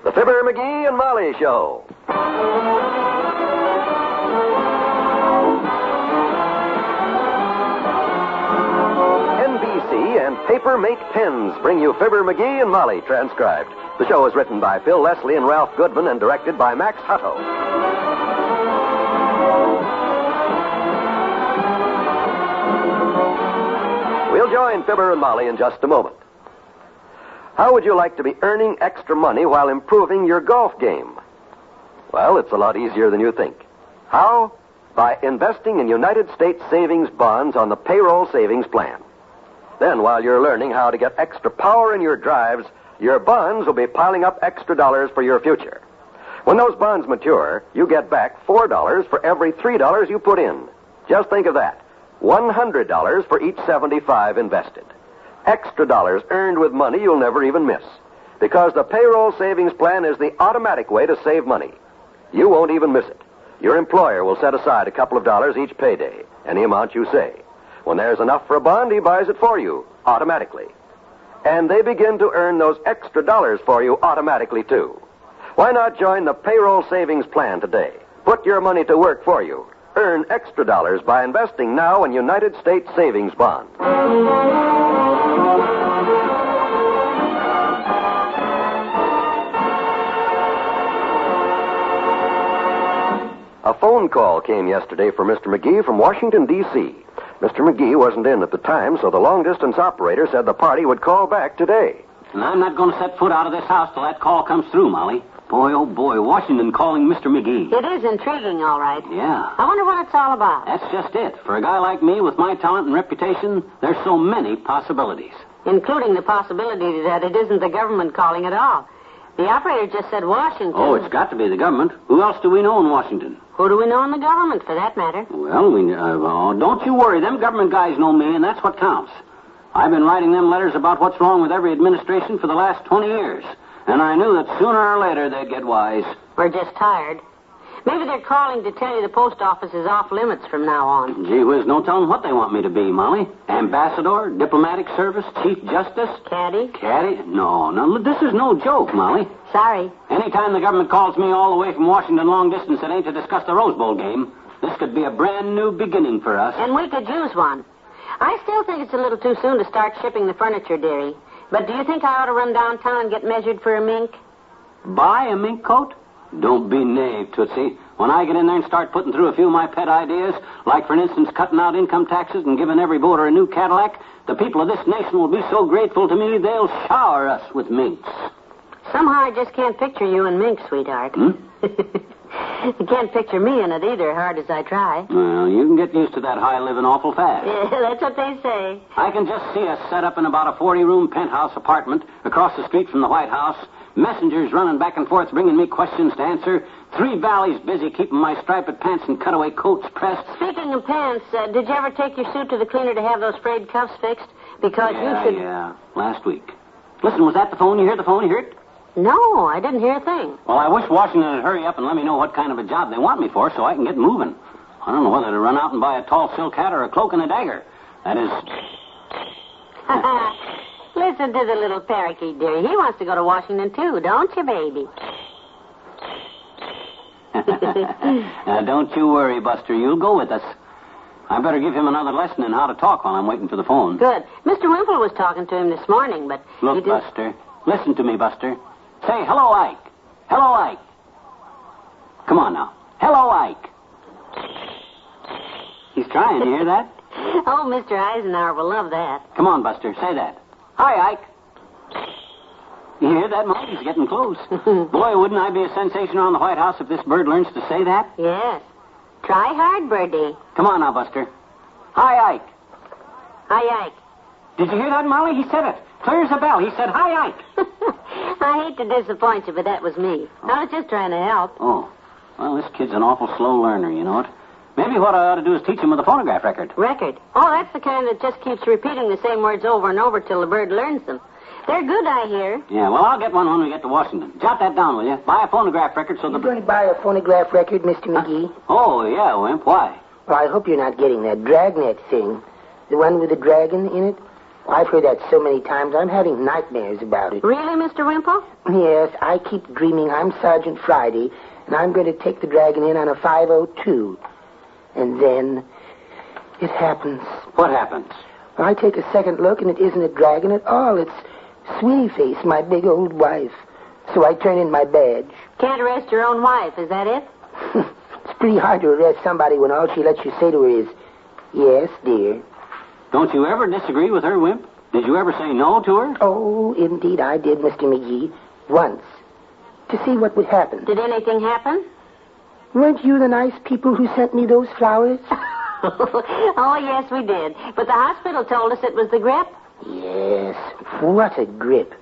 The Fibber, McGee, and Molly Show. NBC and Paper Mate Pens bring you Fibber, McGee, and Molly, transcribed. The show is written by Phil Leslie and Ralph Goodman and directed by Max Hutto. We'll join Fibber and Molly in just a moment. How would you like to be earning extra money while improving your golf game? Well, it's a lot easier than you think. How? By investing in United States savings bonds on the payroll savings plan. Then, while you're learning how to get extra power in your drives, your bonds will be piling up extra dollars for your future. When those bonds mature, you get back $4 for every $3 you put in. Just think of that. $100 for each $75 invested. Extra dollars earned with money you'll never even miss. Because the payroll savings plan is the automatic way to save money. You won't even miss it. Your employer will set aside a couple of dollars each payday, any amount you say. When there's enough for a bond, he buys it for you, automatically. And they begin to earn those extra dollars for you automatically, too. Why not join the payroll savings plan today? Put your money to work for you. Earn extra dollars by investing now in United States savings bonds. A phone call came yesterday for Mr. McGee from Washington, D.C. Mr. McGee wasn't in at the time, so the long-distance operator said the party would call back today. And I'm not going to set foot out of this house till that call comes through, Molly. Boy, oh boy, Washington calling Mr. McGee. It is intriguing, all right. Yeah. I wonder what it's all about. That's just it. For a guy like me with my talent and reputation, there's so many possibilities. Including the possibility that it isn't the government calling at all. The operator just said Washington. Oh, it's got to be the government. Who else do we know in Washington? Who do we know in the government, for that matter? Well, don't you worry. Them government guys know me, and that's what counts. I've been writing them letters about what's wrong with every administration for the last 20 years. And I knew that sooner or later they'd get wise. We're just tired. Maybe they're calling to tell you the post office is off limits from now on. Gee whiz, no telling what they want me to be, Molly. Ambassador, diplomatic service, chief justice. Caddy? Caddy? No, this is no joke, Molly. Sorry. Anytime the government calls me all the way from Washington long distance, it ain't to discuss the Rose Bowl game. This could be a brand new beginning for us. And we could use one. I still think it's a little too soon to start shipping the furniture, dearie. But do you think I ought to run downtown and get measured for a mink? Buy a mink coat? Don't be naive, Tootsie. When I get in there and start putting through a few of my pet ideas, like, for instance, cutting out income taxes and giving every voter a new Cadillac, the people of this nation will be so grateful to me they'll shower us with minks. Somehow I just can't picture you in mink, sweetheart. You can't picture me in it either, hard as I try. Well, you can get used to that high living awful fast. Yeah, that's what they say. I can just see us set up in about a 40-room penthouse apartment across the street from the White House, messengers running back and forth bringing me questions to answer, 3 valleys busy keeping my striped pants and cutaway coats pressed. Speaking of pants, did you ever take your suit to the cleaner to have those frayed cuffs fixed? Because you should... Yeah, last week. Listen, was that the phone? You hear the phone? You hear it? No, I didn't hear a thing. Well, I wish Washington would hurry up and let me know what kind of a job they want me for so I can get moving. I don't know whether to run out and buy a tall silk hat or a cloak and a dagger. That is... Listen to the little parakeet, dearie. He wants to go to Washington, too, don't you, baby? Now, don't you worry, Buster. You'll go with us. I better give him another lesson in how to talk while I'm waiting for the phone. Good. Mr. Wimple was talking to him this morning, but... Look, Buster. Listen to me, Buster. Say, hello, Ike. Hello, Ike. Come on now. Hello, Ike. He's trying. You hear that? Oh, Mr. Eisenhower will love that. Come on, Buster. Say that. Hi, Ike. You hear that, Mike? He's getting close. Boy, wouldn't I be a sensation around the White House if this bird learns to say that? Yes. Try hard, birdie. Come on now, Buster. Hi, Ike. Hi, Ike. Did you hear that, Molly? He said it. Clear as a bell. He said, hi, Ike. I hate to disappoint you, but that was me. I was just trying to help. Oh. Well, this kid's an awful slow learner, you know it. Maybe what I ought to do is teach him with a phonograph record. Record? Oh, that's the kind that just keeps repeating the same words over and over till the bird learns them. They're good, I hear. Yeah, well, I'll get one when we get to Washington. Jot that down, will you? Buy a phonograph record so the... You going to buy a phonograph record, Mr. McGee? Oh, yeah, Wimp. Why? Well, I hope you're not getting that Dragnet thing. The one with the dragon in it. I've heard that so many times, I'm having nightmares about it. Really, Mr. Wimple? Yes, I keep dreaming I'm Sergeant Friday, and I'm going to take the dragon in on a 502. And then it happens. What happens? I take a second look, and it isn't a dragon at all. It's Sweetie Face, my big old wife. So I turn in my badge. Can't arrest your own wife, is that it? It's pretty hard to arrest somebody when all she lets you say to her is, yes, dear. Don't you ever disagree with her, Wimp? Did you ever say no to her? Oh, indeed I did, Mr. McGee. Once. To see what would happen. Did anything happen? Weren't you the nice people who sent me those flowers? Oh, yes, we did. But the hospital told us it was the grip. Yes. What a grip.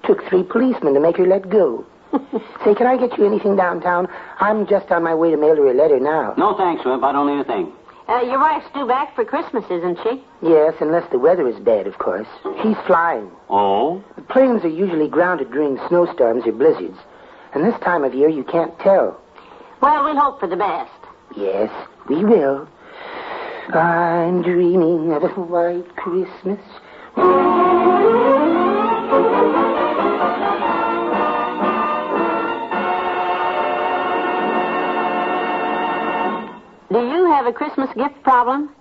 Took 3 policemen to make her let go. Say, can I get you anything downtown? I'm just on my way to mail her a letter now. No, thanks, Wimp. I don't need a thing. Your wife's due back for Christmas, isn't she? Yes, unless the weather is bad, of course. She's flying. Oh? The planes are usually grounded during snowstorms or blizzards. And this time of year, you can't tell. Well, we'll hope for the best. Yes, we will. I'm dreaming of a white Christmas. Do you have a Christmas gift problem?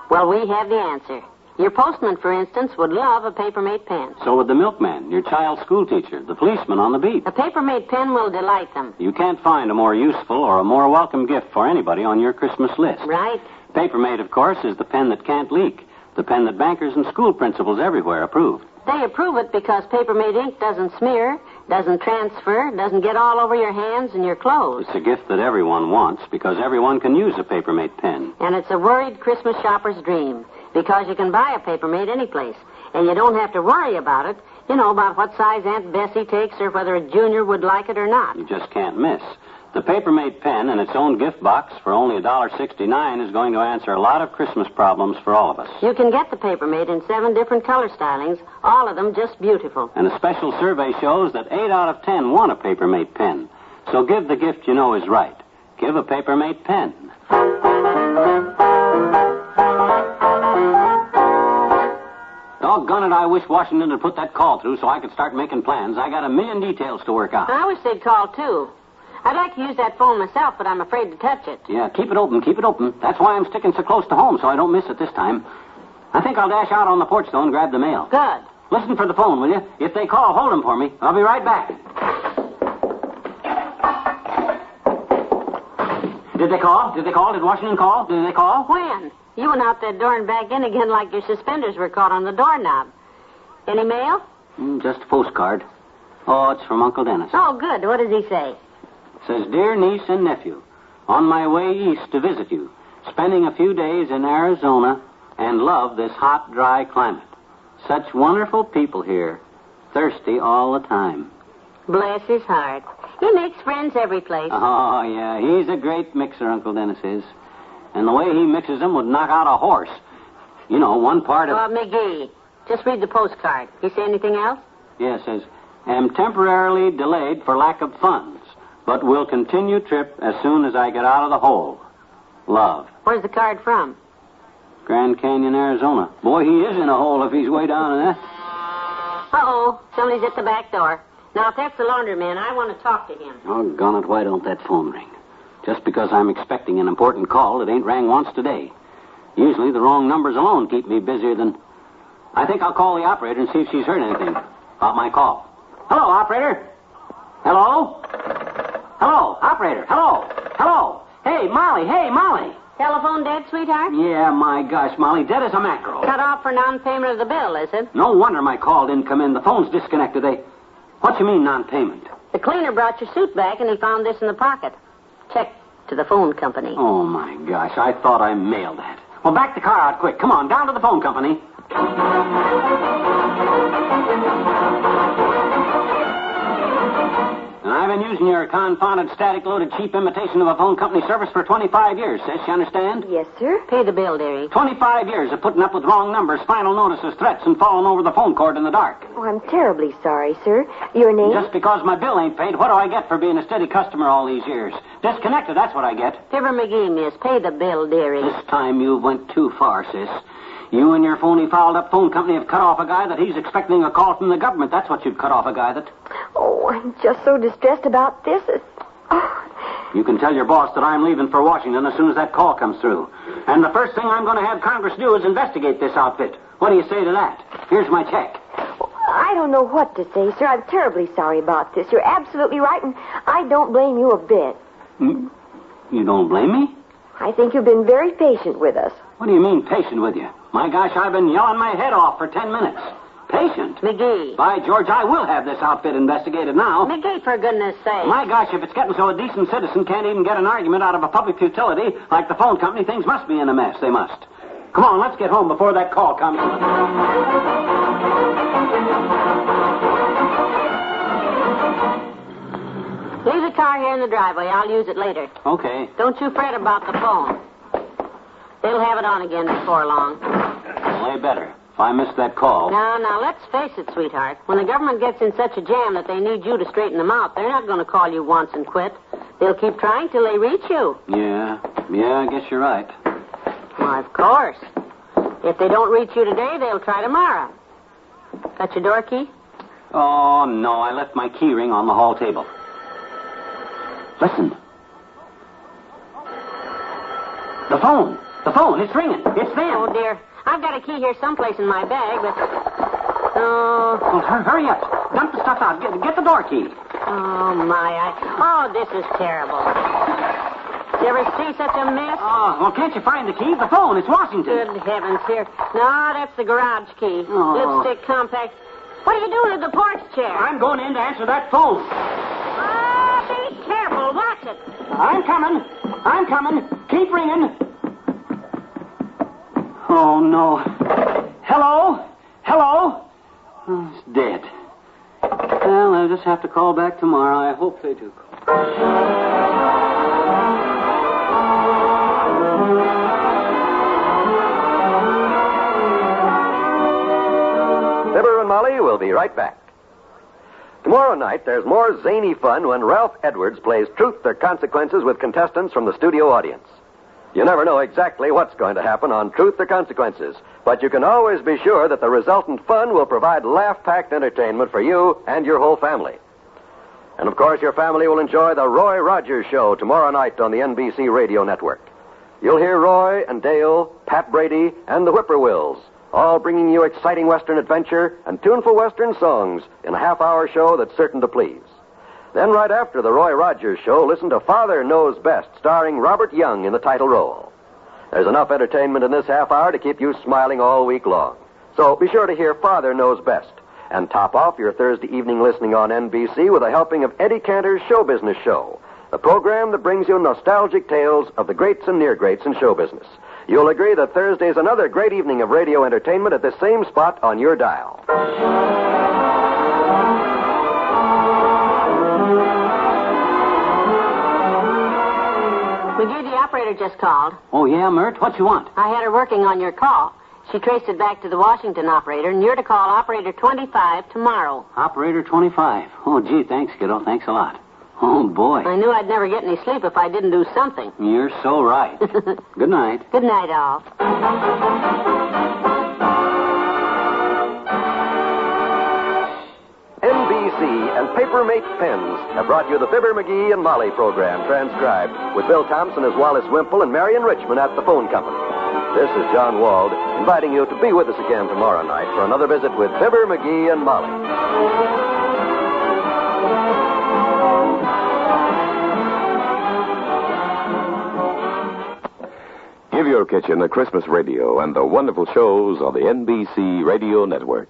Well, we have the answer. Your postman, for instance, would love a Papermate pen. So would the milkman, your child's school teacher, the policeman on the beat. A Papermate pen will delight them. You can't find a more useful or a more welcome gift for anybody on your Christmas list. Right. Papermate, of course, is the pen that can't leak. The pen that bankers and school principals everywhere approve. They approve it because Papermate ink doesn't smear, doesn't transfer, doesn't get all over your hands and your clothes. It's a gift that everyone wants because everyone can use a Papermate pen. And it's a worried Christmas shopper's dream because you can buy a Papermate anyplace. And you don't have to worry about it, about what size Aunt Bessie takes or whether a junior would like it or not. You just can't miss. The Papermate pen in its own gift box for only $1.69 is going to answer a lot of Christmas problems for all of us. You can get the Papermate in 7 different color stylings, all of them just beautiful. And a special survey shows that 8 out of 10 want a Papermate pen. So give the gift you know is right. Give a Papermate pen. Doggone it, I wish Washington had put that call through so I could start making plans. I got a million details to work out. I wish they'd call, too. I'd like to use that phone myself, but I'm afraid to touch it. Yeah, keep it open, keep it open. That's why I'm sticking so close to home, so I don't miss it this time. I think I'll dash out on the porch, though, and grab the mail. Good. Listen for the phone, will you? If they call, hold them for me. I'll be right back. Did they call? Did they call? Did Washington call? Did they call? When? You went out that door and back in again like your suspenders were caught on the doorknob. Any mail? Just a postcard. Oh, it's from Uncle Dennis. Oh, good. What does he say? Says, Dear niece and nephew, on my way east to visit you, spending a few days in Arizona, and love this hot, dry climate. Such wonderful people here, thirsty all the time. Bless his heart. He makes friends every place. Oh, yeah, he's a great mixer, Uncle Dennis is. And the way he mixes them would knock out a horse. One part of... McGee, just read the postcard. You say anything else? Yeah, it says, am temporarily delayed for lack of funds, but will continue trip as soon as I get out of the hole. Love. Where's the card from? Grand Canyon, Arizona. Boy, he is in a hole if he's way down in that. Uh-oh, somebody's at the back door. Now, if that's the laundryman, I want to talk to him. Doggone it, why don't that phone ring? Just because I'm expecting an important call, it ain't rang once today. Usually the wrong numbers alone keep me busier than... I think I'll call the operator and see if she's heard anything about my call. Hello, operator. Hello? Hello, operator. Hello. Hello. Hey, Molly. Telephone dead, sweetheart? Yeah, my gosh, Molly, dead as a mackerel. Cut off for non-payment of the bill, is it? No wonder my call didn't come in. The phone's disconnected. What you mean, non-payment? The cleaner brought your suit back and he found this in the pocket. Check to the phone company. Oh, my gosh, I thought I mailed that. Well, back the car out quick. Come on, down to the phone company. And I've been using your confounded, static-loaded, cheap imitation of a phone company service for 25 years, sis. You understand? Yes, sir. Pay the bill, dearie. 25 years of putting up with wrong numbers, final notices, threats, and falling over the phone cord in the dark. Oh, I'm terribly sorry, sir. Your name? Just because my bill ain't paid, what do I get for being a steady customer all these years? Disconnected, that's what I get. Fibber McGee, miss. Pay the bill, dearie. This time you went too far, sis. You and your phony fouled-up phone company have cut off a guy that he's expecting a call from the government. That's what you'd cut off a guy that... Oh, I'm just so distressed about this. You can tell your boss that I'm leaving for Washington as soon as that call comes through. And the first thing I'm going to have Congress do is investigate this outfit. What do you say to that? Here's my check. I don't know what to say, sir. I'm terribly sorry about this. You're absolutely right, and I don't blame you a bit. You don't blame me? I think you've been very patient with us. What do you mean, patient with you? My gosh, I've been yelling my head off for 10 minutes. Patient? McGee. By George, I will have this outfit investigated now. McGee, for goodness sake. My gosh, if it's getting so a decent citizen can't even get an argument out of a public utility like the phone company, things must be in a mess. They must. Come on, let's get home before that call comes. Leave the car here in the driveway. I'll use it later. Okay. Don't you fret about the phone. They'll have it on again before long. Well, they better. If I miss that call... Now, let's face it, sweetheart. When the government gets in such a jam that they need you to straighten them out, they're not going to call you once and quit. They'll keep trying till they reach you. Yeah, I guess you're right. Why, of course. If they don't reach you today, they'll try tomorrow. Got your door key? Oh, no, I left my key ring on the hall table. Listen. The phone, it's ringing. It's them. Oh, dear. I've got a key here someplace in my bag, but... Oh, Well, hurry up. Dump the stuff out. Get the door key. oh my. Oh, this is terrible. Did you ever see such a mess? Oh, well, can't you find the key? The phone, it's Washington. Good heavens, here. No, that's the garage key. Oh. Lipstick compact. What are you doing to the porch chair? I'm going in to answer that phone. Oh, be careful. Watch it. I'm coming. Keep ringing. Oh, no. Hello? Oh, it's dead. Well, I'll just have to call back tomorrow. I hope they do call. Fibber and Molly will be right back. Tomorrow night, there's more zany fun when Ralph Edwards plays Truth or Consequences with contestants from the studio audience. You never know exactly what's going to happen on Truth or Consequences, but you can always be sure that the resultant fun will provide laugh-packed entertainment for you and your whole family. And, of course, your family will enjoy the Roy Rogers Show tomorrow night on the NBC Radio Network. You'll hear Roy and Dale, Pat Brady, and the Whippoorwills, all bringing you exciting Western adventure and tuneful Western songs in a half-hour show that's certain to please. Then right after the Roy Rogers Show, listen to Father Knows Best, starring Robert Young in the title role. There's enough entertainment in this half hour to keep you smiling all week long. So be sure to hear Father Knows Best, and top off your Thursday evening listening on NBC with a helping of Eddie Cantor's Show Business Show, the program that brings you nostalgic tales of the greats and near-greats in show business. You'll agree that Thursday's another great evening of radio entertainment at the same spot on your dial. McGee, the operator just called. Oh, yeah, Mert? What you want? I had her working on your call. She traced it back to the Washington operator, and you're to call operator 25 tomorrow. Operator 25. Oh, gee, thanks, kiddo. Thanks a lot. Oh, boy. I knew I'd never get any sleep if I didn't do something. You're so right. Good night. Good night, all. NBC and Papermate Pens have brought you the Fibber, McGee, and Molly program, transcribed with Bill Thompson as Wallace Wimple and Marion Richmond at the phone company. This is John Wald, inviting you to be with us again tomorrow night for another visit with Fibber, McGee, and Molly. Give your kitchen a Christmas radio and the wonderful shows on the NBC Radio Network.